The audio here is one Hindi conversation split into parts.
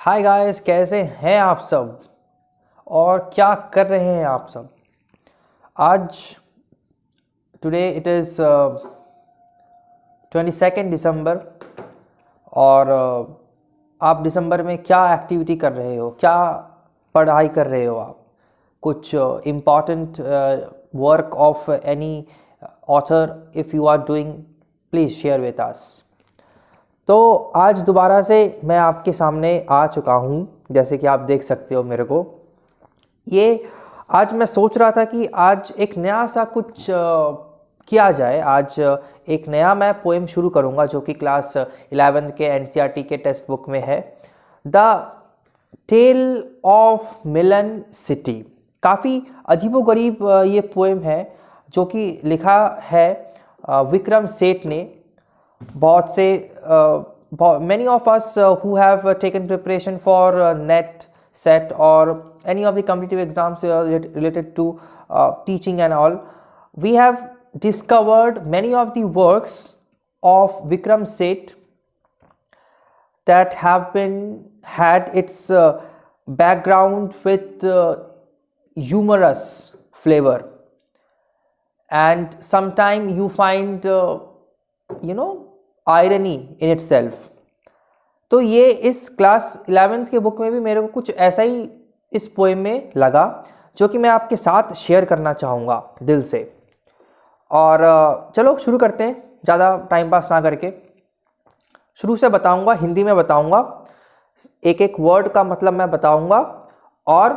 हाय गाइस, कैसे हैं आप सब और क्या कर रहे हैं आप सब। आज टुडे इट इज़ 22 दिसंबर और आप दिसंबर में क्या एक्टिविटी कर रहे हो, क्या पढ़ाई कर रहे हो आप, कुछ important work of any author if you are doing, please share with us. तो आज दोबारा से मैं आपके सामने आ चुका हूँ, जैसे कि आप देख सकते हो मेरे को। ये आज मैं सोच रहा था कि आज एक नया सा कुछ किया जाए। आज एक नया मैं पोएम शुरू करूँगा जो कि क्लास 11 के एनसीईआरटी के टेक्स्ट बुक में है, the tale of melon city. काफ़ी अजीबोगरीब ये पोएम है जो कि लिखा है विक्रम सेठ ने। बहुत से many of us who have taken preparation for NET, SET or any of the competitive exams related to teaching and all, we have discovered many of the works of Vikram Seth that have been had its background with humorous flavor, and sometime you find irony in it self. तो ये इस क्लास 11th के बुक में भी मेरे को कुछ ऐसा ही इस पोएम में लगा जो कि मैं आपके साथ शेयर करना चाहूँगा दिल से। और चलो शुरू करते हैं, ज़्यादा टाइम पास ना करके। शुरू से बताऊँगा, हिंदी में बताऊँगा, एक एक वर्ड का मतलब मैं बताऊँगा, और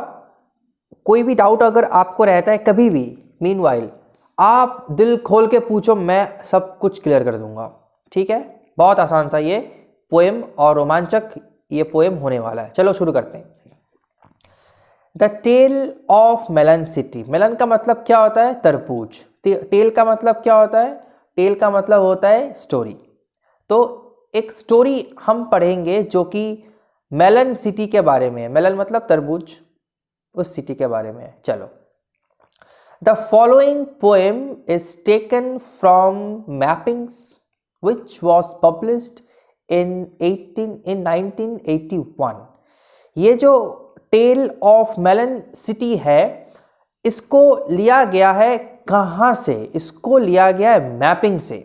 कोई भी डाउट अगर आपको रहता है कभी भी, मीनवाइल आप दिल खोल के पूछो, मैं सब कुछ क्लियर कर दूँगा। ठीक है, बहुत आसान सा ये पोएम और रोमांचक ये पोएम होने वाला है। चलो शुरू करते हैं। The tale of melon city. Melon का मतलब क्या होता है? तरबूज। टेल का मतलब क्या होता है? टेल का मतलब होता है स्टोरी। तो एक स्टोरी हम पढ़ेंगे जो कि मेलन सिटी के बारे में है। मेलन मतलब तरबूज, उस सिटी के बारे में है। चलो, the following poem is taken from mappings which was published in 1981। ये जो टेल ऑफ मेलन सिटी है, इसको लिया गया है कहाँ से? इसको लिया गया है मैपिंग से।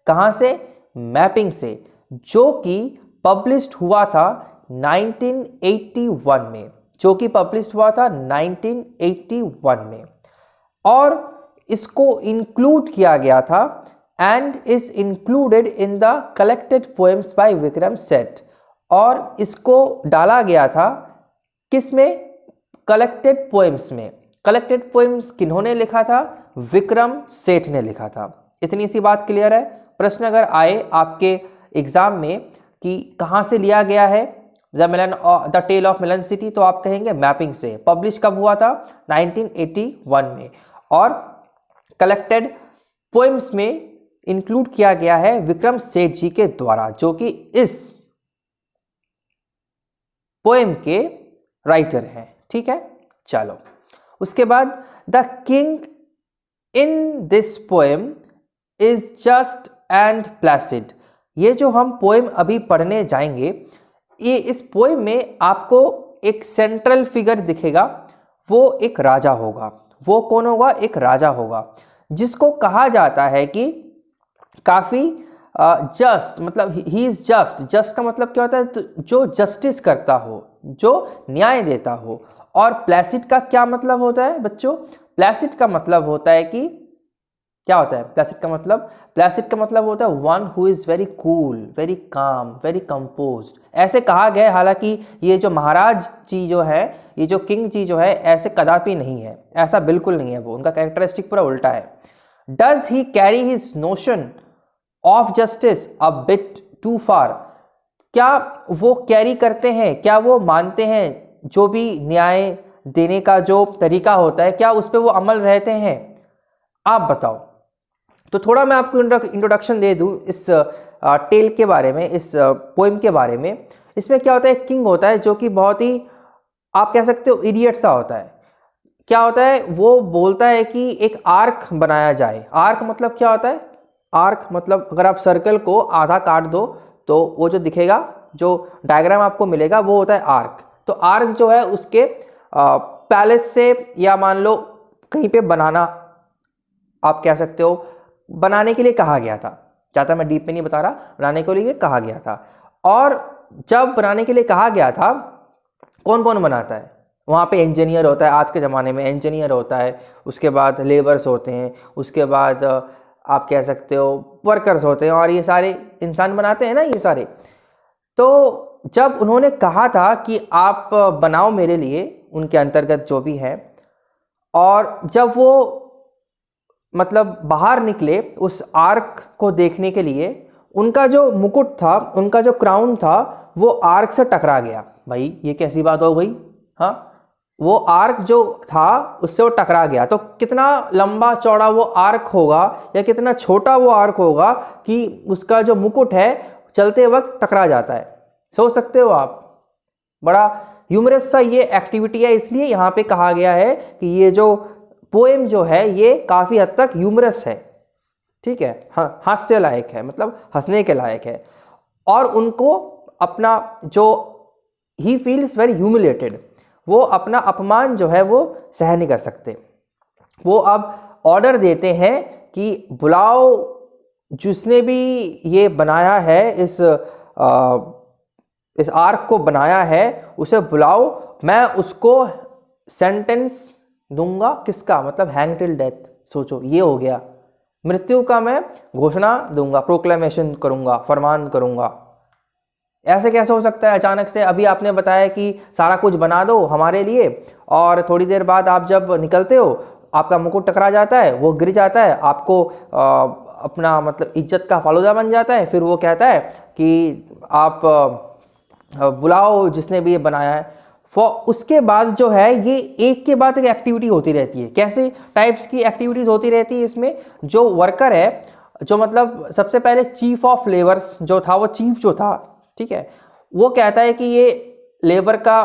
कहाँ से? मैपिंग से, जो कि पब्लिश्ड हुआ था 1981 में, जो कि पब्लिश्ड हुआ था 1981 में, और इसको इंक्लूड किया गया था and is included in the collected poems by Vikram Seth. और इसको डाला गया था किस में? कलेक्टेड पोएम्स में। कलेक्टेड पोएम्स किन्होंने लिखा था? विक्रम सेठ ने लिखा था। इतनी सी बात क्लियर है। प्रश्न अगर आए आपके एग्जाम में कि कहाँ से लिया गया है the tale of melon city, तो आप कहेंगे मैपिंग से। पब्लिश कब हुआ था? 1981 में। और कलेक्टेड पोएम्स में इंक्लूड किया गया है विक्रम सेठ जी के द्वारा, जो कि इस पोएम के राइटर हैं। ठीक है, चलो उसके बाद, the king in this poem is just and Placid. ये जो हम पोएम अभी पढ़ने जाएंगे, ये इस पोएम में आपको एक सेंट्रल फिगर दिखेगा। वो एक राजा होगा। वो कौन होगा? एक राजा होगा, जिसको कहा जाता है कि काफ़ी जस्ट, मतलब ही इज जस्ट। जस्ट का मतलब क्या होता है? तो जो जस्टिस करता हो, जो न्याय देता हो। और प्लेसिड का क्या मतलब होता है बच्चों? प्लेसिड का मतलब होता है कि क्या होता है प्लेसिड का मतलब? प्लेसिड का मतलब होता है one who is very cool, very calm, very composed. ऐसे कहा गया है। हालांकि ये जो महाराज जी जो है, ये जो किंग जी जो है, ऐसे कदापि नहीं है, ऐसा बिल्कुल नहीं है। वो उनका कैरेक्टरिस्टिक पूरा उल्टा है। Does he carry his notion of justice a bit too far? क्या वो कैरी करते हैं, क्या वो मानते हैं जो भी न्याय देने का जो तरीका होता है, क्या उस पर वो अमल रहते हैं? आप बताओ। तो थोड़ा मैं आपको इंट्रोडक्शन दे दूं इस टेल के बारे में, इस पोएम के बारे में। इसमें क्या होता है? किंग होता है जो कि बहुत ही, आप कह सकते हो, इडियट सा होता है। क्या होता है? वो बोलता है कि एक आर्क बनाया जाए। आर्क मतलब क्या होता है? आर्क मतलब अगर आप सर्कल को आधा काट दो तो वो जो दिखेगा जो डायग्राम आपको मिलेगा वो होता है आर्क। तो आर्क जो है उसके पैलेस से या मान लो कहीं पे बनाना, आप कह सकते हो बनाने के लिए कहा गया था। ज़्यादा मैं डीप में नहीं बता रहा, बनाने के लिए कहा गया था। और जब बनाने के लिए कहा गया था, कौन कौन बनाता है वहाँ पे? इंजीनियर होता है, आज के ज़माने में इंजीनियर होता है, उसके बाद लेबर्स होते हैं, उसके बाद आप कह सकते हो वर्कर्स होते हैं, और ये सारे इंसान बनाते हैं ना ये सारे। तो जब उन्होंने कहा था कि आप बनाओ मेरे लिए, उनके अंतर्गत जो भी है, और जब वो मतलब बाहर निकले उस आर्क को देखने के लिए, उनका जो मुकुट था, उनका जो क्राउन था, वो आर्क से टकरा गया। भाई ये कैसी बात हो गई? हाँ, वो आर्क जो था उससे वो टकरा गया। तो कितना लंबा चौड़ा वो आर्क होगा या कितना छोटा वो आर्क होगा कि उसका जो मुकुट है चलते वक्त टकरा जाता है। सोच सकते हो आप? बड़ा ह्यूमरस सा ये एक्टिविटी है, इसलिए यहाँ पे कहा गया है कि ये जो पोएम जो है ये काफ़ी हद तक ह्यूमरस है, ठीक है, हाँ, हास्य लायक है, मतलब हंसने के लायक है। और उनको अपना जो ही फील्स वेरी ह्यूमिलेटेड, वो अपना अपमान जो है वो सहन नहीं कर सकते। वो अब ऑर्डर देते हैं कि बुलाओ जिसने भी ये बनाया है, इस आर्क को बनाया है, उसे बुलाओ, मैं उसको सेंटेंस दूंगा। किसका? मतलब हैंग टिल डेथ। सोचो, ये हो गया, मृत्यु का मैं घोषणा दूंगा, प्रोक्लेमेशन करूंगा, फरमान करूंगा। ऐसे कैसे हो सकता है अचानक से? अभी आपने बताया कि सारा कुछ बना दो हमारे लिए, और थोड़ी देर बाद आप जब निकलते हो आपका मुकुट टकरा जाता है, वो गिर जाता है, आपको अपना मतलब इज्जत का फालूदा बन जाता है। फिर वो कहता है कि आप बुलाओ जिसने भी ये बनाया है। उसके बाद जो है ये एक के बाद एक एक्टिविटी होती रहती है। कैसे टाइप्स की एक्टिविटीज़ होती रहती है इसमें? जो वर्कर है, जो मतलब सबसे पहले चीफ ऑफ लेबर्स जो था, वो चीफ जो था, ठीक है, वो कहता है कि ये लेबर का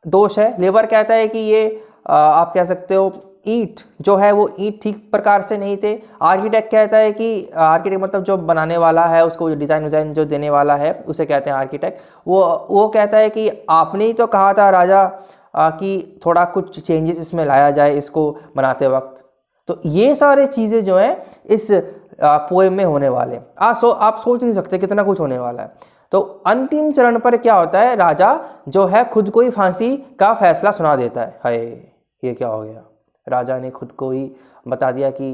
दोष है। लेबर कहता है कि ये आप कह सकते हो ईंट जो है वो ईंट ठीक प्रकार से नहीं थे। आर्किटेक्ट कहता है कि आर्किटेक्ट मतलब जो बनाने वाला है, उसको डिज़ाइन जो देने वाला है उसे कहते हैं आर्किटेक्ट। वो कहता है कि आपने ही तो कहा था राजा कि थोड़ा कुछ चेंजेस इसमें लाया जाए इसको बनाते वक्त। तो ये सारे चीज़ें जो हैं इस पोएम में होने वाले। आप सोच नहीं सकते कितना कुछ होने वाला है। तो अंतिम चरण पर क्या होता है? राजा जो है खुद को ही फांसी का फैसला सुना देता है। हाय, ये क्या हो गया? राजा ने खुद को ही बता दिया कि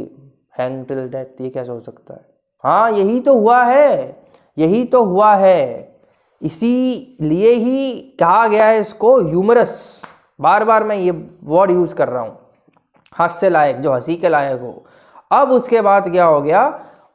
हैंग टिल डेथ। ये कैसे हो सकता है? हाँ, यही तो हुआ है, यही तो हुआ है। इसीलिए ही कहा गया है इसको ह्यूमरस। बार बार मैं ये वर्ड यूज कर रहा हूँ, हास्य लायक, जो हंसी के लायक हो। अब उसके बाद क्या हो गया?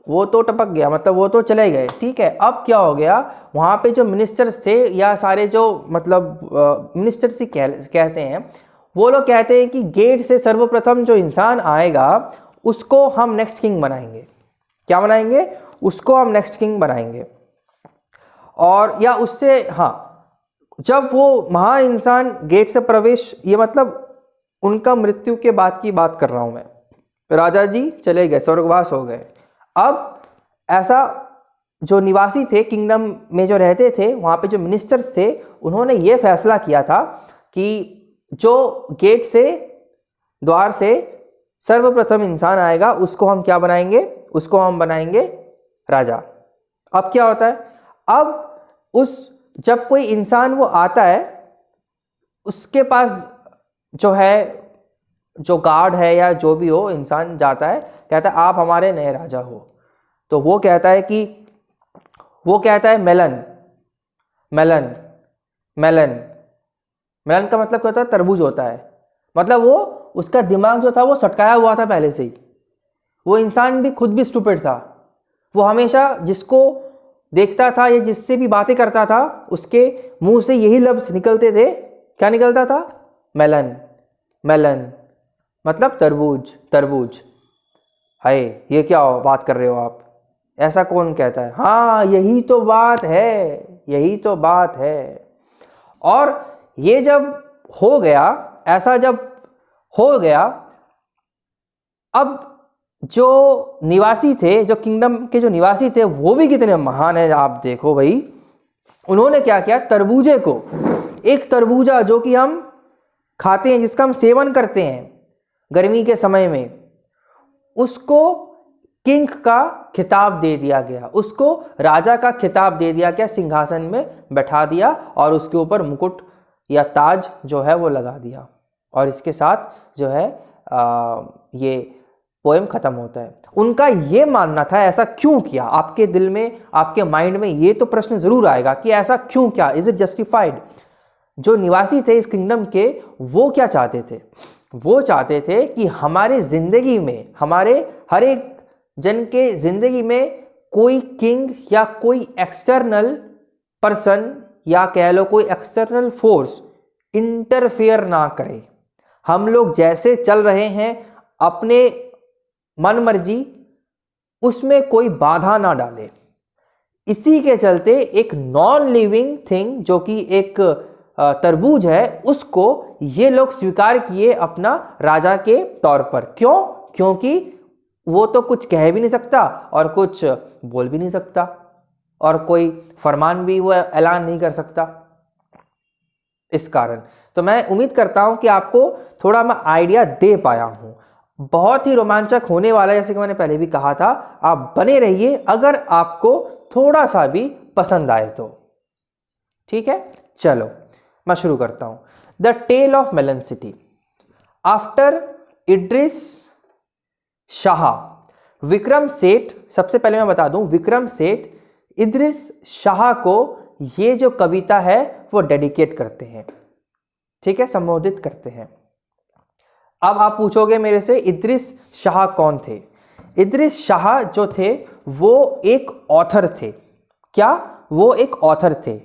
वो तो टपक गया, मतलब वो तो चले गए, ठीक है। अब क्या हो गया? वहाँ पे जो मिनिस्टर्स थे या सारे जो मतलब मिनिस्टर्स ही कहते हैं, वो लोग कहते हैं कि गेट से सर्वप्रथम जो इंसान आएगा उसको हम नेक्स्ट किंग बनाएंगे। क्या बनाएंगे? उसको हम नेक्स्ट किंग बनाएंगे। और या उससे, हाँ, जब वो महान इंसान गेट से प्रवेश, ये मतलब उनका मृत्यु के बाद की बात कर रहा हूं मैं। राजा जी चले गए, स्वर्गवास हो गए। अब ऐसा जो निवासी थे किंगडम में जो रहते थे, वहाँ पे जो मिनिस्टर्स थे, उन्होंने ये फैसला किया था कि जो गेट से, द्वार से सर्वप्रथम इंसान आएगा उसको हम क्या बनाएंगे? उसको हम बनाएंगे राजा। अब क्या होता है? अब जब कोई इंसान वो आता है, उसके पास जो है, जो गार्ड है या जो भी हो, इंसान जाता है, कहता है आप हमारे नए राजा हो। तो वो कहता है मेलन। मेलन मेलन मेलन का मतलब क्या होता है? तरबूज होता है। मतलब वो, उसका दिमाग जो था वो सटकाया हुआ था पहले से ही। वो इंसान भी खुद भी स्टूपिड था। वो हमेशा जिसको देखता था या जिससे भी बातें करता था, उसके मुंह से यही लफ्ज निकलते थे। क्या निकलता था? मेलन। मेलन मतलब तरबूज, तरबूज। हाय, ये क्या बात कर रहे हो आप? ऐसा कौन कहता है? हाँ, यही तो बात है, यही तो बात है। और ये जब हो गया, ऐसा जब हो गया, अब जो निवासी थे, जो किंगडम के जो निवासी थे, वो भी कितने महान है। आप देखो भाई, उन्होंने क्या किया, तरबूजे को, एक तरबूजा जो कि हम खाते हैं, जिसका हम सेवन करते हैं गर्मी के समय में, उसको किंग का खिताब दे दिया गया, उसको राजा का खिताब दे दिया गया, सिंहासन में बैठा दिया और उसके ऊपर मुकुट या ताज जो है वो लगा दिया। और इसके साथ जो है ये पोएम खत्म होता है। उनका ये मानना था, ऐसा क्यों किया? आपके दिल में, आपके माइंड में ये तो प्रश्न जरूर आएगा कि ऐसा क्यों किया, इज इट जस्टिफाइड? जो निवासी थे इस किंगडम के, वो क्या चाहते थे? वो चाहते थे कि हमारे जिंदगी में, हमारे हर एक जन के जिंदगी में कोई किंग या कोई एक्सटर्नल पर्सन या कह लो कोई एक्सटर्नल फोर्स इंटरफेयर ना करे। हम लोग जैसे चल रहे हैं अपने मन मर्जी, उसमें कोई बाधा ना डाले। इसी के चलते एक नॉन लिविंग थिंग जो कि एक तरबूज है, उसको ये लोग स्वीकार किए अपना राजा के तौर पर। क्यों? क्योंकि वो तो कुछ कह भी नहीं सकता और कुछ बोल भी नहीं सकता और कोई फरमान भी वो ऐलान नहीं कर सकता, इस कारण। तो मैं उम्मीद करता हूं कि आपको थोड़ा मैं आइडिया दे पाया हूं। बहुत ही रोमांचक होने वाला है, जैसे कि मैंने पहले भी कहा था। आप बने रहिए अगर आपको थोड़ा सा भी पसंद आए तो। ठीक है, चलो मैं शुरू करता हूं। The tale of melon city. After Idries Shah, Vikram Seth, सबसे पहले मैं बता दूं, विक्रम सेठ इद्रिस शाह को ये जो कविता है वो डेडिकेट करते हैं। ठीक है, संबोधित करते हैं। अब आप पूछोगे मेरे से, इद्रिस शाह कौन थे? इद्रिस शाह जो थे वो एक ऑथर थे। क्या? वो एक ऑथर थे।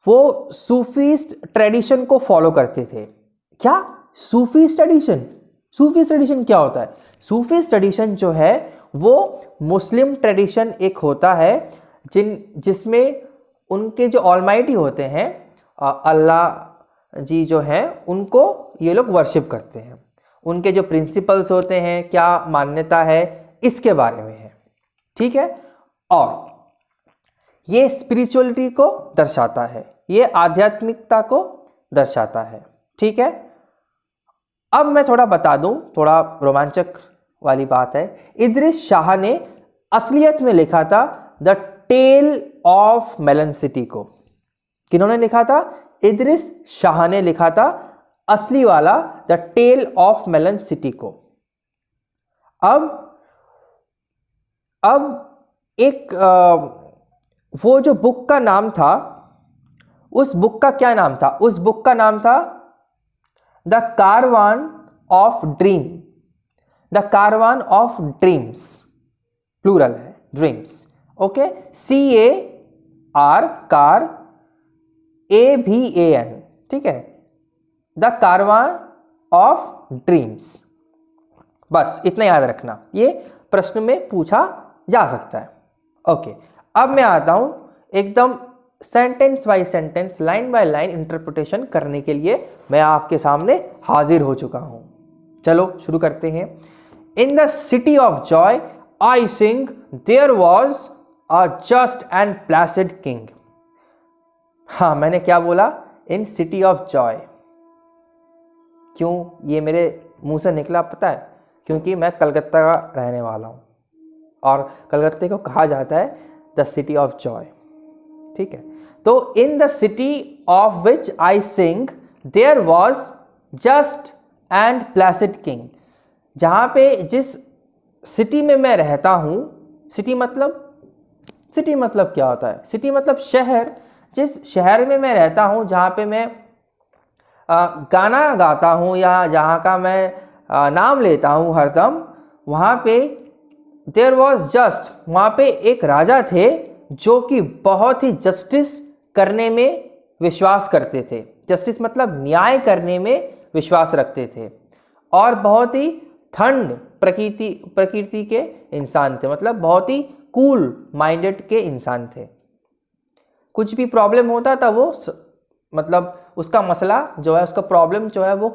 वो सूफीस्ट ट्रेडिशन को फॉलो करते थे। क्या? सूफीस्ट ट्रेडिशन? सूफीस्ट ट्रेडिशन क्या होता है? सूफीस्ट ट्रेडिशन जो है वो मुस्लिम ट्रेडिशन एक होता है जिसमें उनके जो ऑलमाइटी होते हैं, अल्लाह जी जो हैं, उनको ये लोग वर्शिप करते हैं। उनके जो प्रिंसिपल्स होते हैं, क्या मान्यता है, इसके बारे में है। ठीक है, और ये स्पिरिचुअलिटी को दर्शाता है, ये आध्यात्मिकता को दर्शाता है। ठीक है, अब मैं थोड़ा बता दूं, थोड़ा रोमांचक वाली बात है। इद्रिस शाह ने असलियत में लिखा था the tale of melon city को। किन्होंने लिखा था? इद्रिस शाह ने लिखा था असली वाला the tale of melon city को। अब एक वो जो बुक का नाम था, उस बुक का क्या नाम था? उस बुक का नाम था the caravan of dream. The caravan of dreams, plural है, dreams. Okay, CAR, car, AVAN। ठीक है, द कारवान ऑफ ड्रीम्स। बस इतना याद रखना, ये प्रश्न में पूछा जा सकता है। ओके, अब मैं आता हूं एकदम sentence by sentence, line by line interpretation करने के लिए मैं आपके सामने हाजिर हो चुका हूं। चलो शुरू करते हैं। In the city of joy I sing there was a just and placid king. हाँ, मैंने क्या बोला? In city of joy. क्यों ये मेरे मुंह से निकला पता है? क्योंकि मैं कलकत्ता का रहने वाला हूं और कलकत्ते को कहा जाता है द सिटी ऑफ जॉय। ठीक है, तो in the city of which I sing there was just and placid king. जहां पे, जिस सिटी में मैं रहता हूं, सिटी मतलब क्या होता है? सिटी मतलब शहर। जिस शहर में मैं रहता हूं, जहां पे मैं गाना गाता हूं या जहां का मैं नाम लेता हूं हरदम, वहां पे देयर वॉज जस्ट, वहां पे एक राजा थे जो कि बहुत ही जस्टिस करने में विश्वास करते थे। जस्टिस मतलब न्याय करने में विश्वास रखते थे और बहुत ही ठंड प्रकृति के इंसान थे, मतलब बहुत ही कूल माइंडेड के इंसान थे। कुछ भी प्रॉब्लम होता था वो मतलब उसका मसला जो है, उसका प्रॉब्लम जो है वो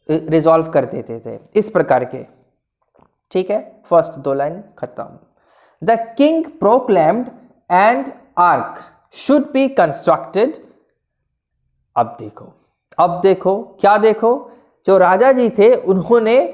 रिजॉल्व कर देते थे, इस प्रकार के। ठीक है, फर्स्ट दो लाइन खत्म। The king proclaimed and arc should be constructed. अब देखो क्या देखो, जो राजा जी थे उन्होंने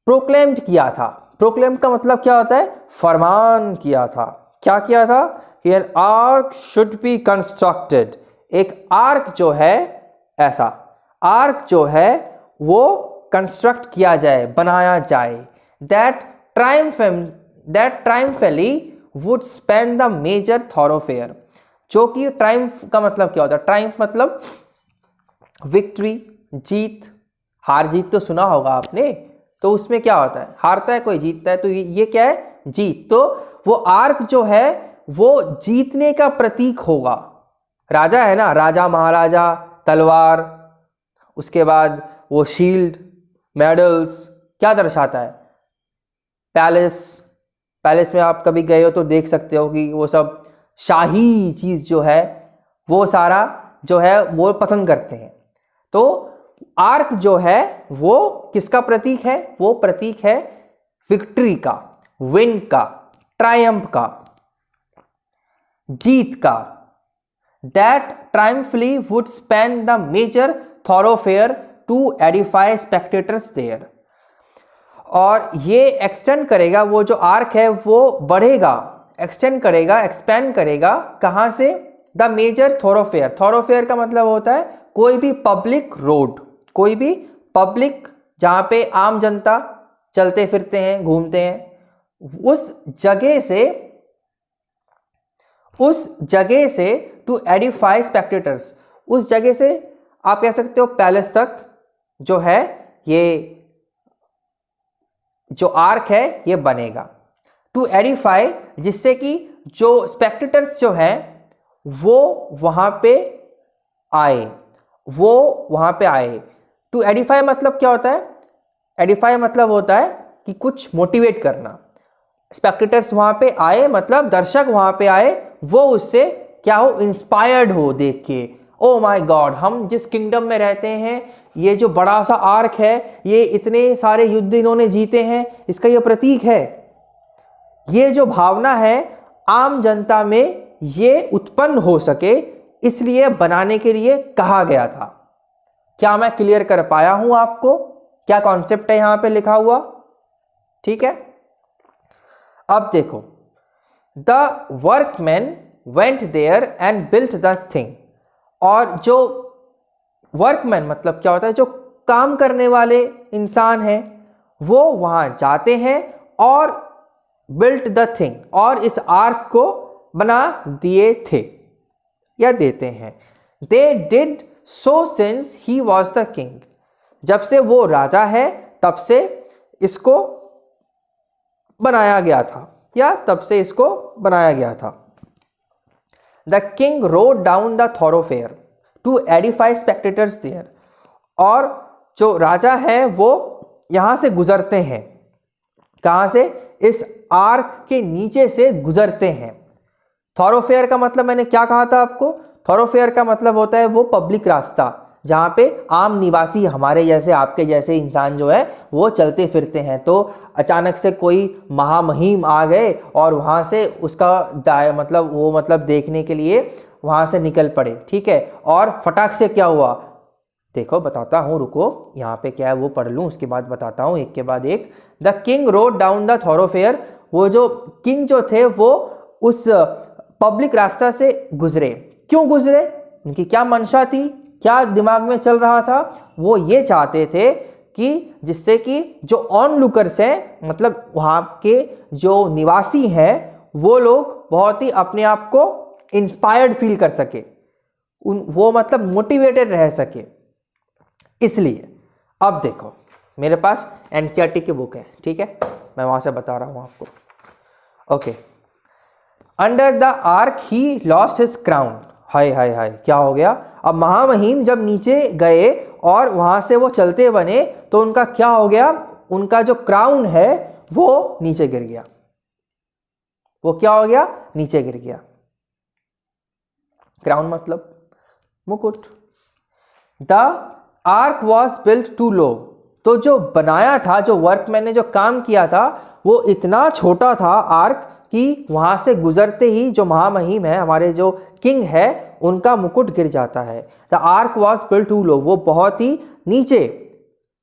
प्रोक्लेम्ड किया था। प्रोक्लेम्ड का मतलब क्या होता है? फरमान किया था। क्या किया था? कि an arc should be constructed. एक आर्क जो है, ऐसा आर्क जो है वो कंस्ट्रक्ट किया जाए, बनाया जाए। That triumphally would span the major thoroughfare. जो कि ट्रायम्फ का मतलब क्या होता है? ट्रायम्फ मतलब विक्ट्री, जीत। हार जीत तो सुना होगा आपने, तो उसमें क्या होता है? हारता है कोई, जीतता है, तो ये क्या है? जीत। तो वो आर्क जो है वो जीतने का प्रतीक होगा। राजा है ना, राजा महाराजा, तलवार, उसके बाद वो शील्ड, मेडल्स, क्या दर्शाता है? पैलेस। पैलेस में आप कभी गए हो तो देख सकते हो कि वो सब शाही चीज जो है वो सारा जो है वो पसंद करते हैं। तो आर्क जो है वो किसका प्रतीक है? वो प्रतीक है विक्ट्री का, विन का, ट्रायम्फ का, जीत का। That triumphally would span the major thoroughfare to edify spectators there. और ये एक्सटेंड करेगा, वो जो आर्क है वो बढ़ेगा, एक्सटेंड करेगा, एक्सपेंड करेगा। कहां से? The major थॉरोफेयर। थॉरोफेयर का मतलब होता है कोई भी पब्लिक रोड, कोई भी पब्लिक जहां पे आम जनता चलते फिरते हैं, घूमते हैं, उस जगह से टू एडिफाई स्पेक्टेटर्स। उस जगह से आप कह सकते हो पैलेस तक जो है, ये जो आर्क है ये बनेगा। टू एडिफाई, जिससे कि जो स्पेक्टेटर्स जो हैं वो वहां पे आए, टू एडिफाई मतलब क्या होता है? एडिफाई मतलब होता है कि कुछ मोटिवेट करना। स्पेक्टेटर्स वहां पे आए मतलब दर्शक वहां पे आए, वो उससे क्या हो? इंस्पायर्ड हो देख के। ओ माय गॉड, हम जिस किंगडम में रहते हैं, ये जो बड़ा सा आर्क है, ये इतने सारे युद्ध इन्होंने जीते हैं, इसका ये प्रतीक है। ये जो भावना है आम जनता में ये उत्पन्न हो सके, इसलिए बनाने के लिए कहा गया था। क्या मैं क्लियर कर पाया हूं आपको? क्या कॉन्सेप्ट है यहां पे लिखा हुआ? ठीक है। अब देखो, the workman went there and built the thing. और जो वर्कमैन मतलब क्या होता है? जो काम करने वाले इंसान हैं, वो वहां जाते हैं और बिल्ट द थिंग, और इस आर्क को बना दिए थे या देते हैं। They did so since he was the king. जब से वो राजा है तब से इसको बनाया गया था, या तब से इसको बनाया गया था। The king rode down the thoroughfare to edify spectators there. और जो राजा है वो यहां से गुजरते हैं। कहां से? इस आर्क के नीचे से गुजरते हैं। थॉरोफेयर का मतलब मैंने क्या कहा था आपको? थॉरोफेयर का मतलब होता है वो पब्लिक रास्ता जहां पे आम निवासी, हमारे जैसे, आपके जैसे इंसान जो है वो चलते फिरते हैं। तो अचानक से कोई महामहिम आ गए और वहां से उसका मतलब देखने के लिए वहां से निकल पड़े, ठीक है। और फटाक से क्या हुआ? देखो बताता हूं, रुको, यहाँ पे क्या है वो पढ़ लूं, उसके बाद बताता हूं एक के बाद एक। The king rode down the थॉरोफेयर। वो जो किंग जो थे वो उस पब्लिक रास्ता से गुजरे। क्यों गुजरे? उनकी क्या मंशा थी, क्या दिमाग में चल रहा था? वो ये चाहते थे कि जिससे कि जो ऑन लुकर्स हैं, मतलब वहां के जो निवासी हैं, वो लोग बहुत ही अपने आप को इंस्पायर्ड फील कर सके, वो मतलब मोटिवेटेड रह सके। इसलिए अब देखो, मेरे पास एनसीईआरटी की बुक है, ठीक है, मैं वहां से बता रहा हूं आपको। Okay. Under the arch he lost his crown. हाय हाय हाय, क्या हो गया? अब महामहिम जब नीचे गए और वहां से वो चलते बने तो उनका क्या हो गया? उनका जो क्राउन है वो नीचे गिर गया। वो क्या हो गया? नीचे गिर गया। क्राउन मतलब मुकुट। The arch was built too low. तो जो बनाया था, जो वर्कमैन ने जो काम किया था, वो इतना छोटा था आर्क कि वहां से गुजरते ही जो महामहिम है, हमारे जो किंग है, उनका मुकुट गिर जाता है। The arch was built too low, वो बहुत ही नीचे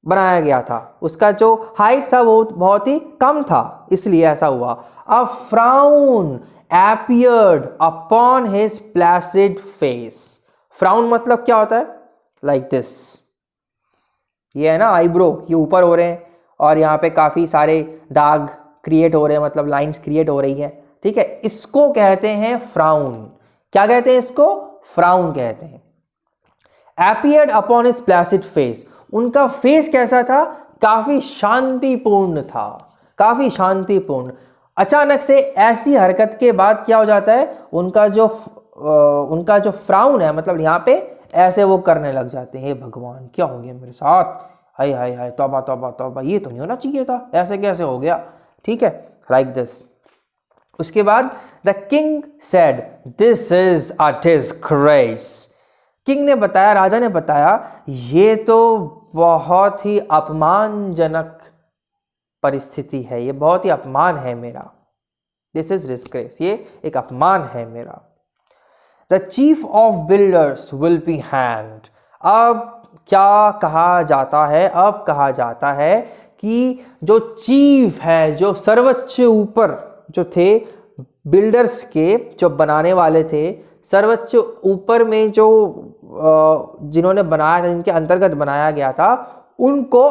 बनाया गया था, उसका जो हाइट था वो बहुत ही कम था, इसलिए ऐसा हुआ। A frown appeared upon his placid face। Frown मतलब क्या होता है? लाइक दिस, ये है ना आईब्रो, ये ऊपर हो रहे हैं और यहाँ पे काफी सारे दाग क्रिएट हो रहे हैं, मतलब लाइंस क्रिएट हो रही है, ठीक है, इसको कहते हैं फ्राउन। क्या कहते हैं इसको? फ्राउन कहते हैं। appeared upon his placid face, उनका फेस कैसा था? काफी शांतिपूर्ण था, काफी शांतिपूर्ण। अचानक से ऐसी हरकत के बाद क्या हो जाता है, उनका जो फ्राउन है, मतलब यहाँ पे ऐसे वो करने लग जाते हैं, हे भगवान क्या हो गया मेरे साथ, हाय हाय हाय, तौबा तौबा तौबा, ये तो नहीं होना चाहिए था, ऐसे कैसे हो गया, ठीक है, लाइक दिस। उसके बाद the king said this is a disgrace. King ने बताया, राजा ने बताया, ये तो बहुत ही अपमानजनक परिस्थिति है, ये बहुत ही अपमान है मेरा। दिस इज डिस्ग्रेस, ये एक अपमान है मेरा। The chief of builders will be hanged. अब क्या कहा जाता है? अब कहा जाता है कि जो चीफ है, जो सर्वोच्च ऊपर जो थे बिल्डर्स के, जो बनाने वाले थे, सर्वोच्च ऊपर में जो जिन्होंने बनाया था, जिनके अंतर्गत बनाया गया था, उनको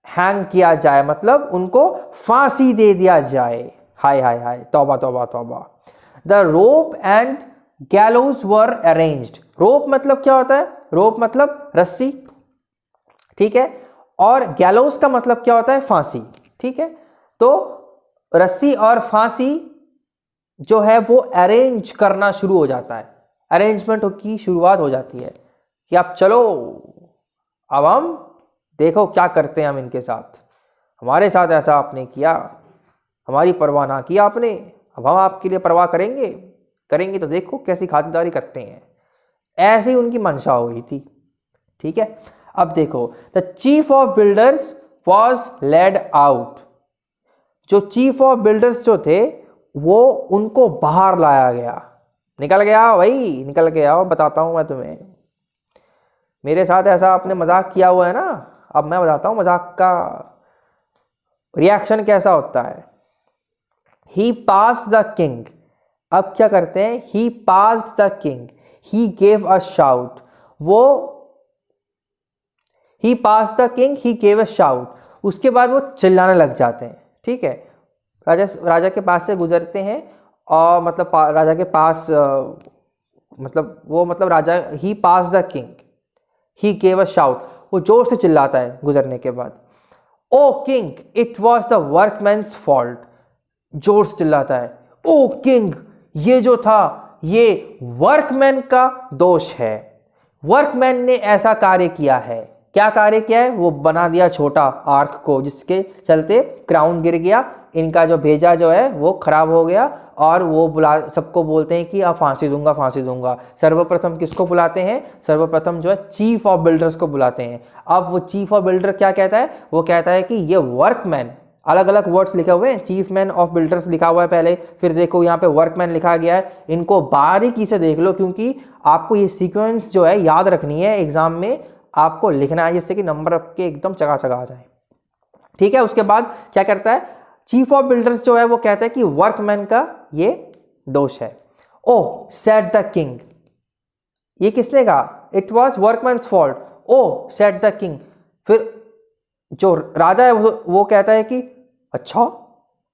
हैंग किया जाए, मतलब उनको फांसी दे दिया जाए। हाय हाय हाय, तौबा तौबा तौबा। The rope and gallows were arranged. Rope मतलब क्या होता है? रोप मतलब रस्सी, ठीक है, और गैलोज का मतलब क्या होता है? फांसी, ठीक है। तो रस्सी और फांसी जो है वो अरेंज करना शुरू हो जाता है, अरेंजमेंट की शुरुआत हो जाती है कि आप चलो, अब हम देखो क्या करते हैं हम इनके साथ, हमारे साथ ऐसा आपने किया, हमारी परवाह ना की आपने, अब हम आपके लिए परवाह करेंगे तो देखो कैसी खातिरदारी करते हैं। ऐसे ही उनकी मंशा हो गई थी, ठीक है। अब देखो, the chief of builders was laid out. जो चीफ ऑफ बिल्डर्स जो थे वो उनको बाहर लाया गया। निकल गया भाई, निकल के आओ, बताता हूं मैं तुम्हें, मेरे साथ ऐसा आपने मजाक किया हुआ है ना, अब मैं बताता हूं मजाक का रिएक्शन कैसा होता है। He passed the king. अब क्या करते हैं? He passed the king, he gave a shout. वो he passed the king, he gave a shout, उसके बाद वो चिल्लाने लग जाते हैं, ठीक है। राजा के पास से गुजरते हैं और मतलब राजा के पास मतलब राजा, he pass the king, he gave a shout, वो जोर से चिल्लाता है गुजरने के बाद। O king it was the workman's fault. जोर से चिल्लाता है, ओ किंग ये जो था ये वर्कमैन का दोष है, वर्कमैन ने ऐसा कार्य किया है। क्या कार्य किया है? वो बना दिया छोटा आर्क को, जिसके चलते क्राउन गिर गया, इनका जो भेजा जो है वो खराब हो गया, और वो सबको बोलते हैं कि अब फांसी दूंगा फांसी दूंगा। सर्वप्रथम किसको बुलाते हैं? सर्वप्रथम जो है चीफ ऑफ बिल्डर्स को बुलाते हैं। अब वो चीफ ऑफ बिल्डर क्या कहता है? वो कहता है कि ये वर्कमैन, अलग अलग वर्ड्स लिखे हुए हैं, चीफ मैन ऑफ बिल्डर्स लिखा हुआ है पहले, फिर देखो यहाँ पे वर्कमैन लिखा गया है, इनको बारीकी से देख लो, क्योंकि आपको ये सीक्वेंस जो है याद रखनी है, एग्जाम में आपको लिखना है, जिससे कि नंबर आपके एकदम चकाचक आ जाए, ठीक है। उसके बाद क्या करता है चीफ ऑफ बिल्डर्स जो है वो कहता है कि वर्कमैन का ये दोष है। ओ सेड द किंग, ये किसने कहा? It was workman's fault. O said the king, फिर जो राजा है वो कहता है कि अच्छा,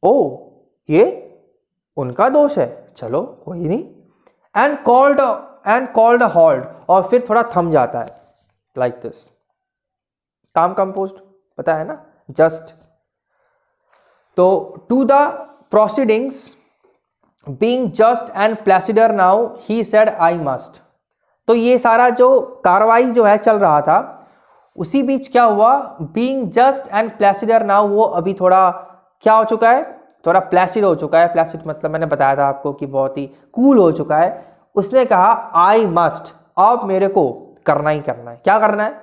ओ ये उनका दोष है, चलो कोई नहीं। एंड कॉल्ड अ हॉल्ट, और फिर थोड़ा थम जाता है, लाइक दिस, काम कंपोज्ड, पता है ना, जस्ट। तो to the proceedings being just and placider now he said I must. तो ये सारा जो कार्रवाई जो है चल रहा था, उसी बीच क्या हुआ? Being just and placider now, वो अभी थोड़ा क्या हो चुका है? थोड़ा प्लेसिड हो चुका है। प्लेसिड मतलब मैंने बताया था आपको कि बहुत ही कूल हो चुका है। उसने कहा आई मस्ट, अब मेरे को करना ही करना है। क्या करना है?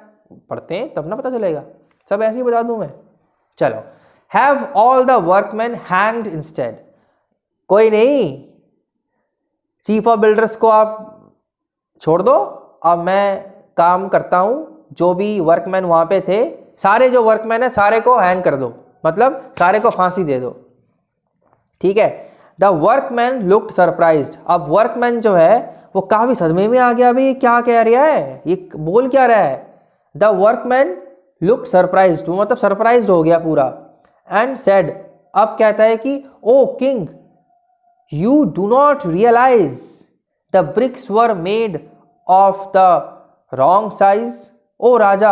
पढ़ते हैं तब ना पता चलेगा, सब ऐसे ही बता दूं मैं। चलो, have all the workman hanged instead. कोई नहीं, चीफ ऑफ बिल्डर्स को आप छोड़ दो, अब मैं काम करता हूं। जो भी वर्कमैन वहां पे थे, सारे जो वर्कमैन है सारे को हैंग कर दो, मतलब सारे को फांसी दे दो, ठीक है। The workman looked surprised. अब वर्कमैन जो है वो काफी सदमे में आ गया, अभी क्या कह रहा है, ये बोल क्या रहा है। द वर्कमैन लुक्ड सरप्राइज्ड, वो मतलब सरप्राइज्ड हो गया पूरा। एंड सेड, अब कहता है कि O king, you do not realise the bricks were made of the wrong size. ओ राजा,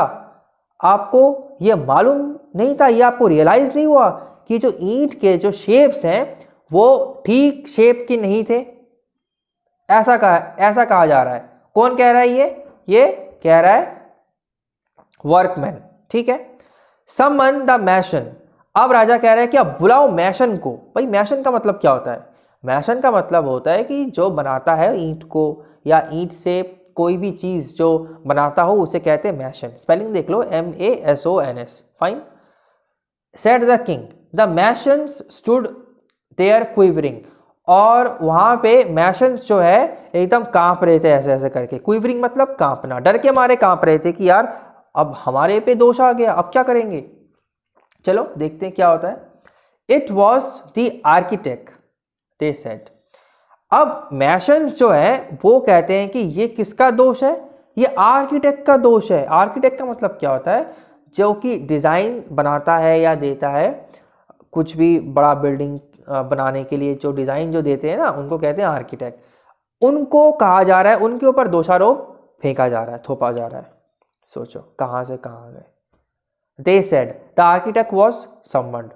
आपको ये मालूम नहीं था, ये आपको रियलाइज नहीं हुआ कि जो ईंट के जो शेप्स हैं वो ठीक शेप के नहीं थे। ऐसा कहा जा रहा है। कौन कह रहा है ये कह रहा है वर्कमैन, ठीक है। समन द मैशन, अब राजा कह रहा है कि अब बुलाओ मैशन को। भाई मैशन का मतलब क्या होता है? मैशन का मतलब होता है कि जो बनाता है ईंट को, या ईंट से कोई भी चीज जो बनाता हो उसे कहते हैं मैशन। स्पेलिंग देख लो, MASONS, fine. Said the king, the masons stood there quivering, और वहां पे मैशंस जो है एकदम कांप रहे थे, ऐसे ऐसे करके। क्विवरिंग मतलब कांपना, डर के मारे कांप रहे थे कि यार अब हमारे पे दोष आ गया, अब क्या करेंगे। चलो देखते हैं क्या होता है। It was the architect, they said. अब मैशंस जो है वो कहते हैं कि ये किसका दोष है? ये आर्किटेक्ट का दोष है। आर्किटेक्ट का मतलब क्या होता है? जो कि डिज़ाइन बनाता है या देता है, कुछ भी बड़ा बिल्डिंग बनाने के लिए जो डिज़ाइन जो देते हैं ना, उनको कहते हैं आर्किटेक्ट। उनको कहा जा रहा है, उनके ऊपर दोषारोप फेंका जा रहा है, थोपा जा रहा है। सोचो कहाँ से कहाँ गए। They said the architect was summoned,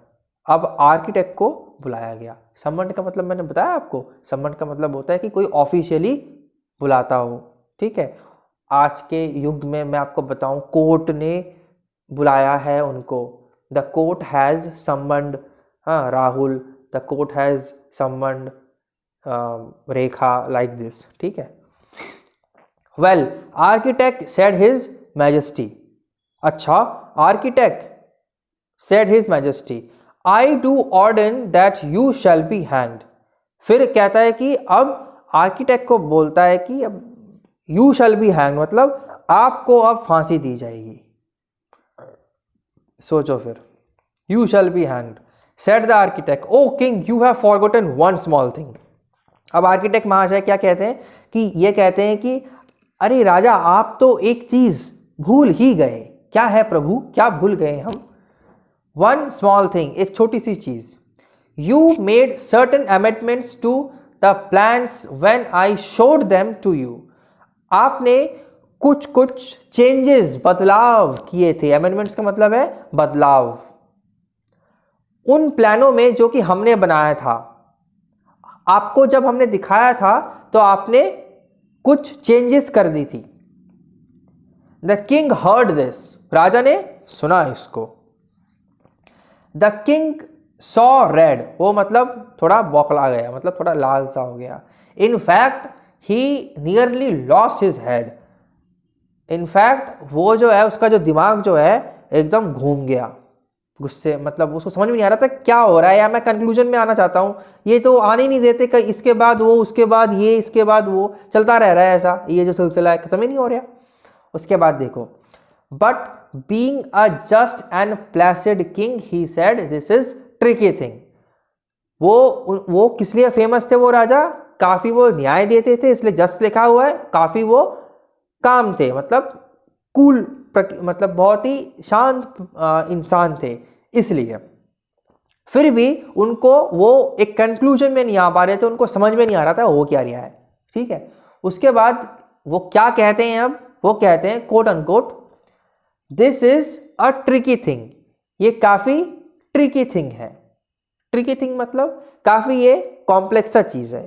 अब आर्किटेक्ट को बुलाया गया। समन्ड का मतलब मैंने बताया आपको, समन्ड का मतलब होता है कि कोई ऑफिशियली बुलाता हो, ठीक है। आज के युग में मैं आपको बताऊं, कोर्ट ने बुलाया है उनको। The court has summoned Rahul, the court has summoned Rekha, like this, ठीक है। Well architect said his majesty, अच्छा architect said his majesty, I do ordain that you shall be hanged. फिर कहता है कि अब आर्किटेक्ट को बोलता है कि अब यू शैल बी हैंग्ड मतलब आपको अब फांसी दी जाएगी। सोचो फिर, you shall be hanged. Said the architect, O king you have forgotten one small thing. अब आर्किटेक्ट महाशय क्या कहते हैं कि ये कहते हैं कि अरे राजा, आप तो एक चीज भूल ही गए। क्या है प्रभु, क्या भूल गए हम? वन स्मॉल थिंग, एक छोटी सी चीज। You made certain amendments to the plans when I showed them to you. आपने कुछ चेंजेस, बदलाव किए थे। अमेंडमेंट्स का मतलब है बदलाव, उन प्लानों में जो कि हमने बनाया था। आपको जब हमने दिखाया था तो आपने कुछ चेंजेस कर दी थी। द किंग हर्ड दिस, राजा ने सुना इसको। द किंग सॉ रेड, वो मतलब थोड़ा बौखला गया, मतलब थोड़ा लाल सा हो गया। In fact he nearly lost his head, in fact वो जो है उसका जो दिमाग जो है एकदम घूम गया गुस्से, मतलब उसको समझ में नहीं आ रहा था क्या हो रहा है। या मैं कंक्लूजन में आना चाहता हूँ, ये तो आने ही नहीं देते, कहीं इसके बाद वो, उसके बाद ये, इसके बाद वो, चलता रह रहा है ऐसा, ये जो सिलसिला है खत्म ही नहीं हो रहा। उसके बाद देखो, but being a just and placid king he said this is tricky thing. वो किस लिए फेमस थे वो राजा? काफी वो न्याय देते थे, इसलिए जस्ट लिखा हुआ है। काफी वो काम थे, मतलब कूल, मतलब बहुत ही शांत इंसान थे, इसलिए। फिर भी उनको वो एक कंक्लूजन में नहीं आ पा रहे थे, उनको समझ में नहीं आ रहा था वो क्या रहा है, ठीक है। उसके बाद वो क्या कहते हैं, अब वो कहते हैं quote unquote, this is a tricky thing. ये काफी ट्रिकी थिंग है। ट्रिकी थिंग मतलब काफी ये कॉम्प्लेक्स सा चीज है,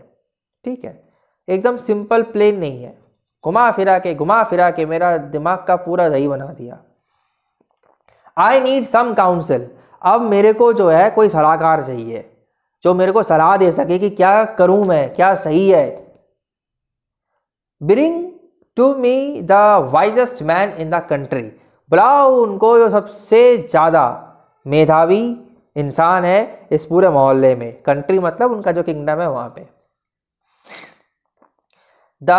ठीक है, एकदम सिंपल प्लेन नहीं है। घुमा फिरा के मेरा दिमाग का पूरा दही बना दिया। आई नीड सम काउंसिल, अब मेरे को जो है कोई सलाहकार चाहिए जो मेरे को सलाह दे सके कि क्या करूं मैं, क्या सही है। Bring to me the wisest man in the country, बुलाओ उनको जो सबसे ज्यादा मेधावी इंसान है इस पूरे मोहल्ले में। कंट्री मतलब उनका जो किंगडम है वहां पे। The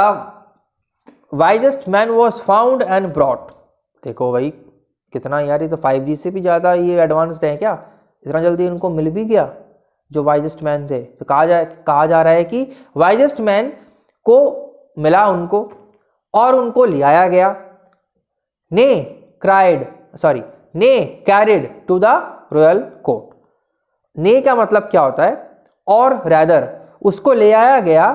wisest man was found and brought. देखो भाई कितना यार, ये तो 5G से भी ज़्यादा ये एडवांस्ड है क्या, इतना जल्दी उनको मिल भी गया जो वाइजेस्ट मैन थे। तो कहा जा रहा है कि वाइजेस्ट मैन को मिला उनको और उनको ले आया गया। ने carried to the royal court. ने का मतलब क्या होता है, और रैदर उसको ले आया गया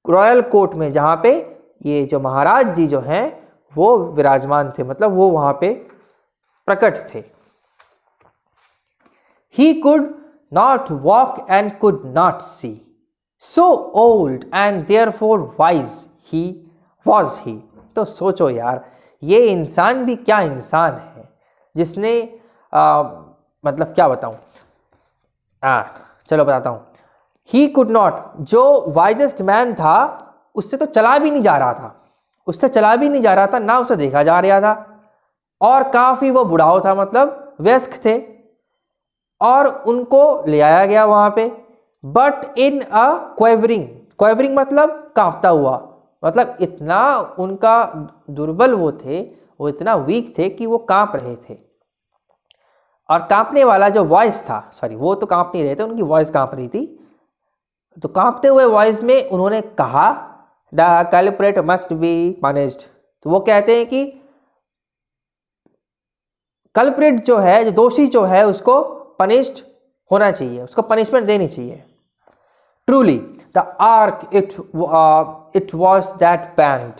रॉयल कोर्ट में, जहां पे ये जो महाराज जी जो हैं वो विराजमान थे, मतलब वो वहां पे प्रकट थे। He could not walk and could not see, so old and therefore wise he was he। तो सोचो यार, ये इंसान भी क्या इंसान है जिसने मतलब क्या बताऊं, चलो बताता हूं। He could not, जो वाइजेस्ट मैन था उससे तो चला भी नहीं जा रहा था, ना उसे देखा जा रहा था, और काफी वो बुढ़ाओ था, मतलब वयस्क थे, और उनको ले आया गया वहां पे। बट इन अ क्वेवरिंग मतलब कांपता हुआ, मतलब इतना उनका दुर्बल वो थे, वो इतना वीक थे कि वो कांप रहे थे। और कांपने वाला जो वॉइस था, वो तो कांप नहीं रहे थे, उनकी वॉइस कांप रही थी। तो कांपते हुए वॉइस में उन्होंने कहा the culprit must be punished. तो वो कहते हैं कि कल्प्रेट जो है, जो दोषी जो है, उसको पनिश्ड होना चाहिए, उसको पनिशमेंट देनी चाहिए। Truly the arch it was that bent.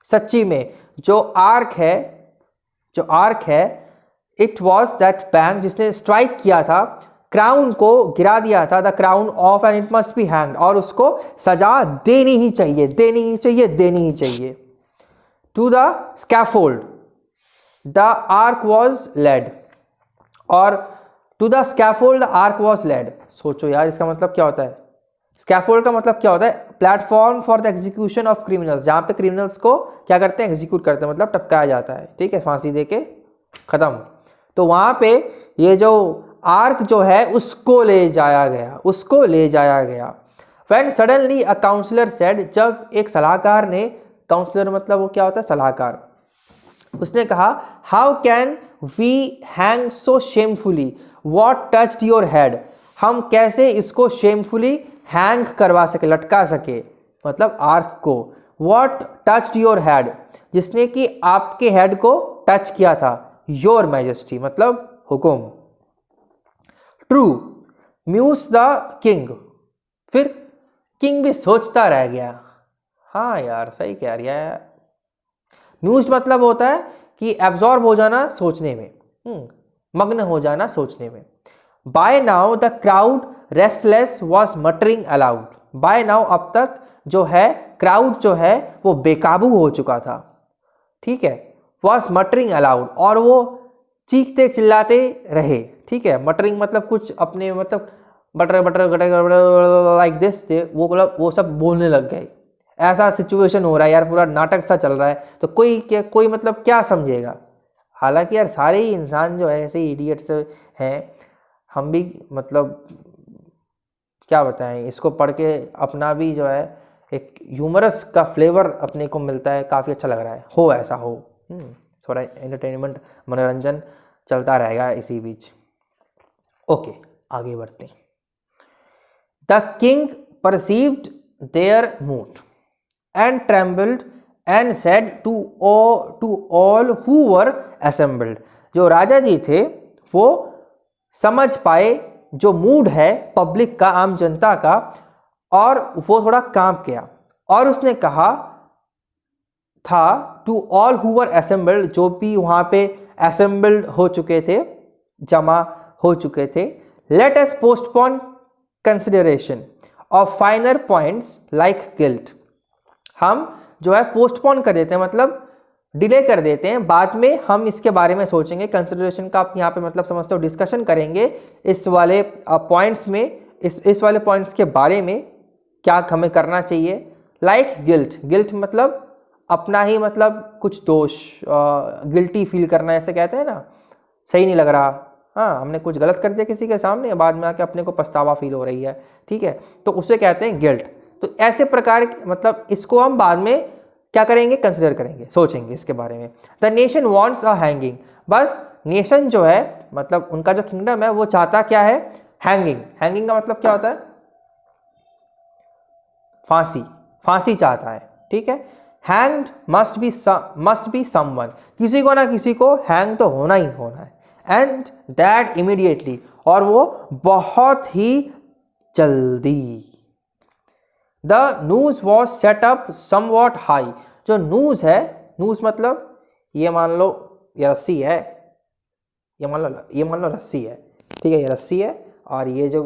सच्ची में जो आर्क है इट वॉज दैट बैंड, जिसने स्ट्राइक किया था, क्राउन को गिरा दिया था, the crown off and it must be hanged, और उसको सजा देनी ही चाहिए। To the scaffold the arch was led, और to the scaffold the arch was led. सोचो यार, इसका मतलब क्या होता है? स्कैफोल्ड का मतलब क्या होता है? Platform for the execution of criminals, जहां पे क्रिमिनल्स को क्या करते हैं, एग्जीक्यूट करते हैं, मतलब टपकाया जाता है, ठीक है, फांसी दे के खत्म। तो वहां पे ये जो आर्क जो है उसको ले जाया गया। When suddenly a counselor said, जब एक सलाहकार ने, काउंसलर मतलब वो क्या होता है, सलाहकार, उसने कहा how can we hang so shamefully what touched your head. हम कैसे इसको शेमफुली हैंग करवा सके, लटका सके, मतलब आर्क को। वॉट टच्ड योर हेड, जिसने कि आपके हेड को टच किया था। योर मैजेस्टी मतलब हुकुम। ट्रू म्यूज द किंग, फिर किंग भी सोचता रह गया। हाँ यार सही कह रही है। म्यूज मतलब होता है कि एब्जॉर्ब हो जाना सोचने में, मग्न हो जाना सोचने में। By now the crowd restless was muttering aloud. By now अब तक जो है क्राउड जो है वो बेकाबू हो चुका था, ठीक है। वॉज मटरिंग अलाउड, और वो चीखते चिल्लाते रहे, ठीक है। मटरिंग मतलब कुछ अपने मतलब बटर लाइक दिस थे, वो सब बोलने लग गए। ऐसा सिचुएशन हो रहा है यार, पूरा नाटक सा चल रहा है, तो कोई मतलब क्या समझेगा। हालांकि यार सारे ही इंसान जो है ऐसे इडियट्स हैं, हम भी मतलब क्या बताएं, इसको पढ़ के अपना भी जो है एक ह्यूमरस का फ्लेवर अपने को मिलता है, काफ़ी अच्छा लग रहा है। ऐसा हो थोड़ा एंटरटेनमेंट, मनोरंजन चलता रहेगा इसी बीच। ओके आगे बढ़ते हैं। The king perceived their mood and trembled and said to all who were assembled। जो राजा जी थे वो समझ पाए जो मूड है पब्लिक का, आम जनता का, और वो थोड़ा कांप गया, और उसने कहा था to all who were assembled, जो भी वहां पे असेंबल्ड हो चुके थे, जमा हो चुके थे, let us postpone consideration of फाइनर points like guilt. हम जो है पोस्टपोन कर देते हैं, मतलब डिले कर देते हैं, बाद में हम इसके बारे में सोचेंगे। कंसिडरेशन का आप यहाँ पे मतलब समझते हो, डिस्कशन करेंगे इस वाले पॉइंट्स में, इस वाले पॉइंट्स के बारे में क्या हमें करना चाहिए। लाइक गिल्ट मतलब अपना ही मतलब कुछ दोष, गिल्टी फील करना, ऐसे कहते हैं ना, सही नहीं लग रहा, हाँ, हमने कुछ गलत कर दिया किसी के सामने, बाद में आके अपने को पछतावा फील हो रही है, ठीक है, तो उसे कहते हैं गिल्ट। तो ऐसे प्रकार मतलब इसको हम बाद में क्या करेंगे, कंसिडर करेंगे, सोचेंगे इसके बारे में। The nation wants a hanging, बस नेशन जो है मतलब उनका जो किंगडम है वो चाहता क्या है, हैंगिंग। हैंगिंग का मतलब क्या होता है, फांसी, फांसी चाहता है, ठीक है। हैंग्ड मस्ट बी समवन, किसी को ना किसी को हैंग तो होना ही होना है। एंड दैट इमीडिएटली, और वो बहुत ही जल्दी। The news was set up somewhat high, जो न्यूज है, न्यूज मतलब ये मान लो ये रस्सी है, ये मान लो रस्सी है, ठीक है, ये रस्सी है, और ये जो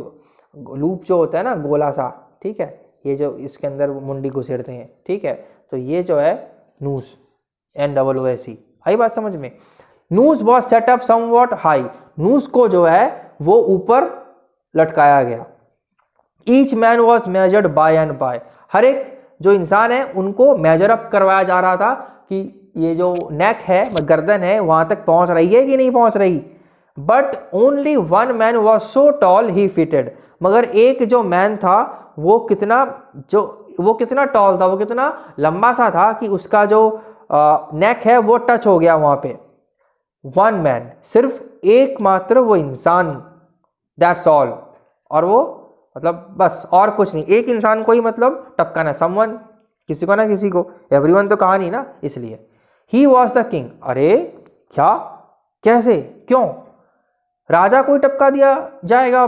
लूप जो होता है ना गोला सा, ठीक है, ये जो इसके अंदर मुंडी घुसेड़ते हैं, ठीक है, तो ये जो है नूस, NOOSE, आई बात समझ में। Noose was set up somewhat high, noose को जो है वो ऊपर लटकाया गया। Each man was measured by and by, हर एक जो इंसान है उनको मेजर अप करवाया जा रहा था कि ये जो नेक है, गर्दन है, वहां तक पहुंच रही है कि नहीं पहुंच रही। But only one man was so tall he fitted, मगर एक जो मैन था वो कितना टॉल था, वो कितना लंबा सा था कि उसका जो नेक है वो टच हो गया वहां पे। वन मैन, सिर्फ एक मात्र वो इंसान, दैट्स ऑल, और वो मतलब बस और कुछ नहीं, एक इंसान को ही मतलब टपकाना, समवन, किसी को ना किसी को, एवरीवन तो कहा नहीं ना, इसलिए। ही वॉज द किंग, अरे क्या, कैसे, क्यों, राजा को ही टपका दिया जाएगा,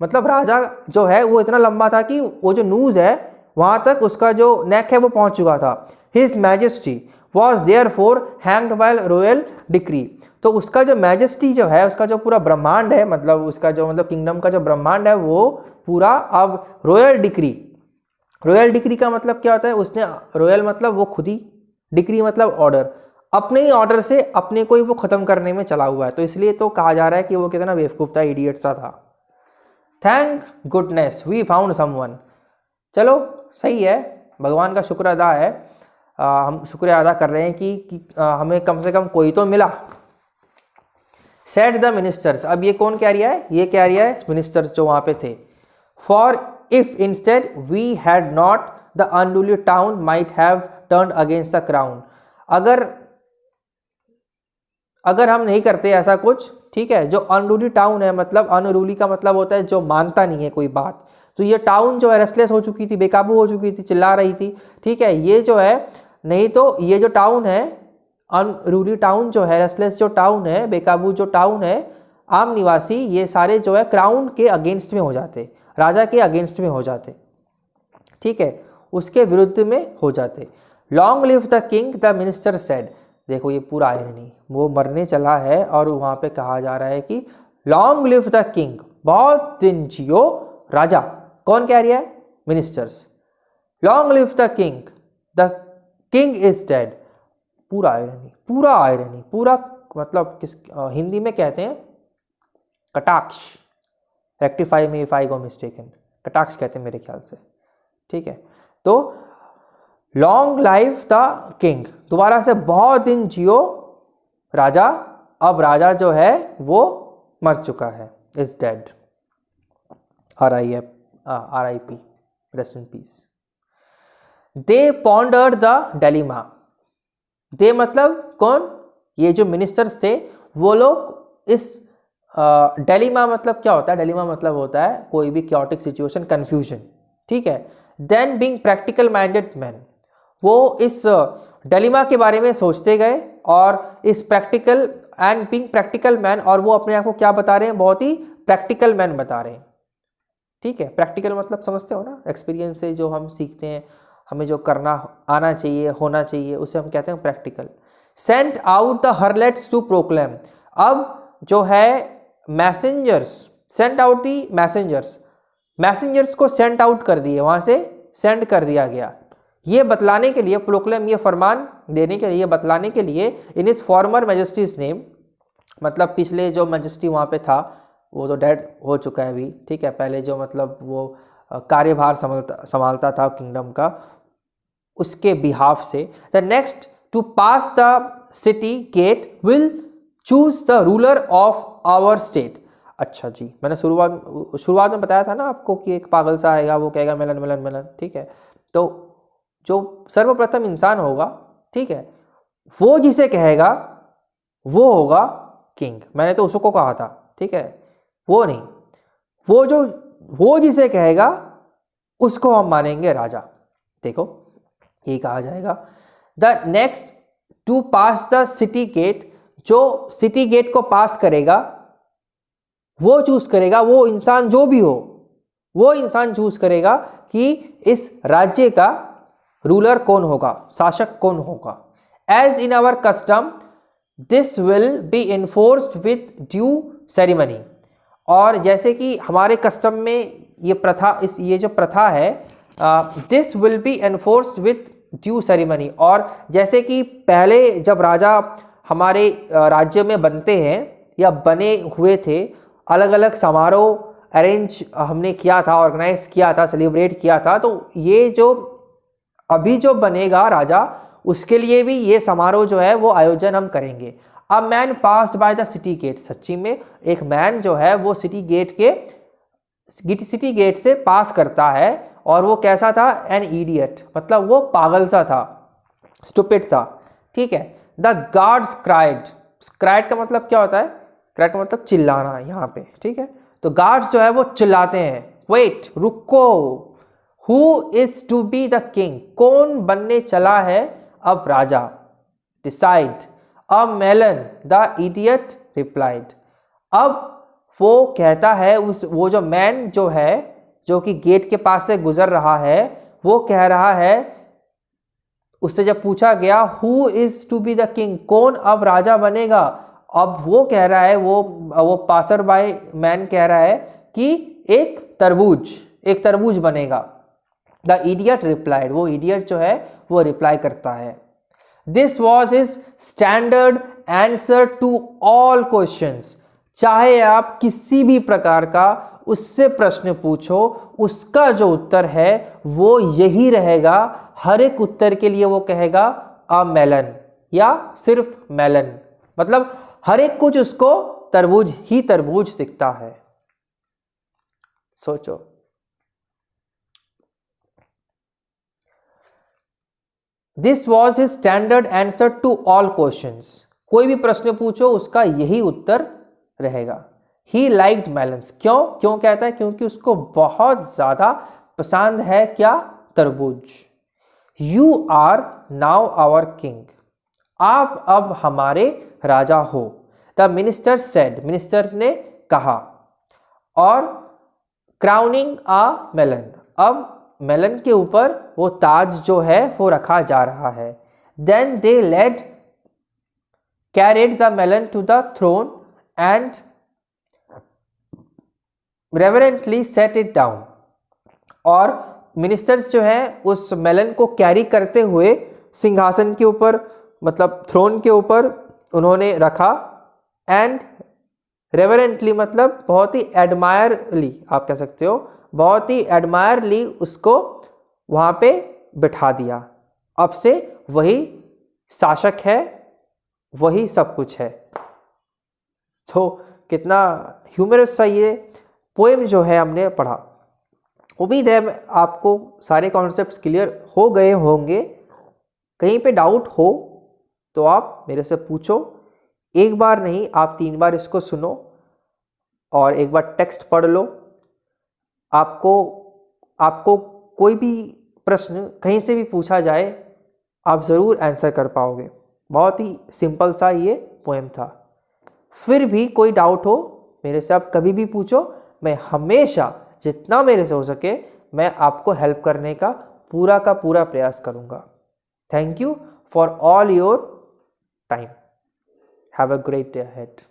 मतलब राजा जो है वो इतना लंबा था कि वो जो न्यूज है वहां तक उसका जो नेक है वो पहुंच चुका था। His majesty was there for hanged by royal decree, तो उसका जो मैजेस्टी जो है, उसका जो पूरा ब्रह्मांड है, मतलब उसका जो मतलब किंगडम का जो ब्रह्मांड है वो पूरा अब रॉयल डिक्री। रॉयल डिक्री का मतलब क्या होता है, उसने, रॉयल मतलब वो खुद ही, डिक्री मतलब ऑर्डर, अपने ही ऑर्डर से अपने को ही वो खत्म करने में चला हुआ है, तो इसलिए तो कहा जा रहा है कि वो कितना बेवकूफ था, इडियट सा था। Thank goodness we found someone, चलो सही है, भगवान का शुक्र अदा है, हम शुक्र अदा कर रहे हैं कि हमें कम से कम कोई तो मिला। सेड द मिनिस्टर्स, अब ये कौन कह रहा है, ये कह रहा है मिनिस्टर्स जो वहां पे थे। For if instead we had not the unruly town might have turned against the crown, अगर हम नहीं करते ऐसा कुछ, ठीक है, जो अनरूली टाउन है, मतलब अनरूली का मतलब होता है जो मानता नहीं है कोई बात, तो ये टाउन जो है रेस्टलेस हो चुकी थी, बेकाबू हो चुकी थी, चिल्ला रही थी, ठीक है, ये जो है, नहीं तो ये जो टाउन है, अनरूली टाउन जो है, रेस्टलेस जो टाउन है, बेकाबू जो टाउन है, आम निवासी, ये सारे जो है क्राउन के अगेंस्ट में हो जाते, राजा के अगेंस्ट में हो जाते, ठीक है, उसके विरुद्ध में हो जाते। Long live the king the minister said, देखो ये पूरा आयरनी, वो मरने चला है और वहां पे कहा जा रहा है कि लॉन्ग लिव द किंग, बहुत दिन जियो राजा, कौन कह रहा है, ministers. Long live the king is dead, पूरा आयरनी, पूरा आयरनी, पूरा मतलब किस हिंदी में कहते हैं कटाक्ष, rectify me if I go mistaken, कटाक्ष कहते हैं मेरे ख्याल से, ठीक है। तो लॉन्ग लाइफ द किंग, दोबारा से बहुत दिन जियो राजा, अब राजा जो है वो मर चुका है, is dead, RIP, rest in peace. They pondered the dilemma, they मतलब कौन, ये जो मिनिस्टर्स थे वो लोग इस डिलेमा मतलब क्या होता है, डिलेमा मतलब होता है कोई भी क्योटिक सिचुएशन, कंफ्यूजन, ठीक है। Then being practical minded man, वो इस डिलेमा के बारे में सोचते गए, और इस practical and being practical man, और वो अपने आप को क्या बता रहे हैं, बहुत ही प्रैक्टिकल मैन बता रहे हैं, ठीक है। प्रैक्टिकल मतलब समझते हो ना, एक्सपीरियंस से जो हम सीखते हैं, हमें जो करना आना चाहिए, होना चाहिए, उसे हम कहते हैं practical. Sent out the heralds to proclaim, अब जो है messengers, sent out the messengers, messengers को सेंट आउट कर दिए, वहां से सेंड कर दिया गया, ये बतलाने के लिए, प्रोक्लेम ये फरमान देने के लिए, बतलाने के लिए, इन इज फॉर्मर मैजेस्टीज नेम, मतलब पिछले जो मैजेस्टी वहां पे था वो तो डेड हो चुका है अभी, ठीक है, पहले जो मतलब वो कार्यभार संभालता था किंगडम का, उसके बिहाफ से। The next to pass the city gate will choose the ruler of our state. अच्छा जी, मैंने शुरुआत में बताया था ना आपको कि एक पागल सा आएगा, वो कहेगा मेलन मेलन मेलन, ठीक है। तो जो सर्वप्रथम इंसान होगा, ठीक है, वो जिसे कहेगा वो होगा किंग। मैंने तो उसको कहा था, ठीक है, वो नहीं, वो जिसे कहेगा उसको हम मानेंगे राजा। देखो ये कहा जाएगा, the next to pass the city gate, जो सिटी गेट को पास करेगा वो चूज करेगा, वो इंसान जो भी हो वो इंसान चूज करेगा कि इस राज्य का रूलर कौन होगा, शासक कौन होगा। As in our custom this will be enforced with due ceremony, और जैसे कि हमारे कस्टम में ये जो प्रथा है, this will B enforced with due ceremony, और जैसे कि पहले जब राजा हमारे राज्य में बनते हैं या बने हुए थे, अलग अलग समारोह अरेंज हमने किया था, ऑर्गेनाइज किया था, सेलिब्रेट किया था, तो ये जो अभी जो बनेगा राजा, उसके लिए भी ये समारोह जो है वो आयोजन हम करेंगे। A man passed by the city gate, सच्ची में एक मैन जो है वो सिटी गेट से पास करता है, और वो कैसा था, एन इडियट, मतलब वो पागल सा था, स्टूपिड था, ठीक है। द गार्ड्स क्राइड का मतलब क्या होता है, क्राइड का मतलब चिल्लाना यहाँ पे, ठीक है। तो गार्ड्स जो है वो चिल्लाते हैं, वेट, रुको, who is to be the king, कौन बनने चला है अब राजा, decide. A melon, the idiot replied, अब वो कहता है, वो जो मैन जो है, जो कि गेट के पास से गुजर रहा है, वो कह रहा है, उससे जब पूछा गया who is to be the king, कौन अब राजा बनेगा, अब वो कह रहा है, वो पासर बाय मैन कह रहा है कि एक तरबूज बनेगा। द इडियट रिप्लाइड, वो इडियट जो है वो रिप्लाई करता है, this was his standard answer to all questions, चाहे आप किसी भी प्रकार का उससे प्रश्न पूछो, उसका जो उत्तर है वो यही रहेगा। हर एक उत्तर के लिए वो कहेगा अ मेलन, या सिर्फ मेलन, मतलब हर एक कुछ उसको तरबूज ही तरबूज दिखता है। सोचो, this was his standard answer to all questions, कोई भी प्रश्न पूछो उसका यही उत्तर रहेगा। ही लाइक्ड मेलन्स, क्यों कहता है, क्योंकि उसको बहुत ज्यादा पसंद है क्या, तरबूज। You are now our king, आप अब हमारे राजा हो। द मिनिस्टर सेड, मिनिस्टर ने कहा, और क्राउनिंग अ मेलन, अब मेलन के ऊपर वो ताज जो है वो रखा जा रहा है। Then they led carried the melon to the throne and reverently set it down, और मिनिस्टर्स जो हैं उस मेलन को कैरी करते हुए सिंहासन के ऊपर, मतलब थ्रोन के ऊपर उन्होंने रखा, एंड रेवरेंटली मतलब बहुत ही एडमायरली, आप कह सकते हो, बहुत ही एडमायरली उसको वहाँ पे बिठा दिया। अब से वही शासक है, वही सब कुछ है। तो कितना ह्यूमरस सा ये पोएम जो है हमने पढ़ा। उम्मीद है आपको सारे कॉन्सेप्ट्स क्लियर हो गए होंगे। कहीं पे डाउट हो तो आप मेरे से पूछो, एक बार नहीं आप 3 बार इसको सुनो, और एक बार टेक्स्ट पढ़ लो। आपको कोई भी प्रश्न कहीं से भी पूछा जाए आप ज़रूर आंसर कर पाओगे। बहुत ही सिंपल सा ये पोएम था। फिर भी कोई डाउट हो मेरे से आप कभी भी पूछो, मैं हमेशा जितना मेरे से हो सके मैं आपको हेल्प करने का पूरा प्रयास करूँगा। Thank you for all your time. Have a great day ahead.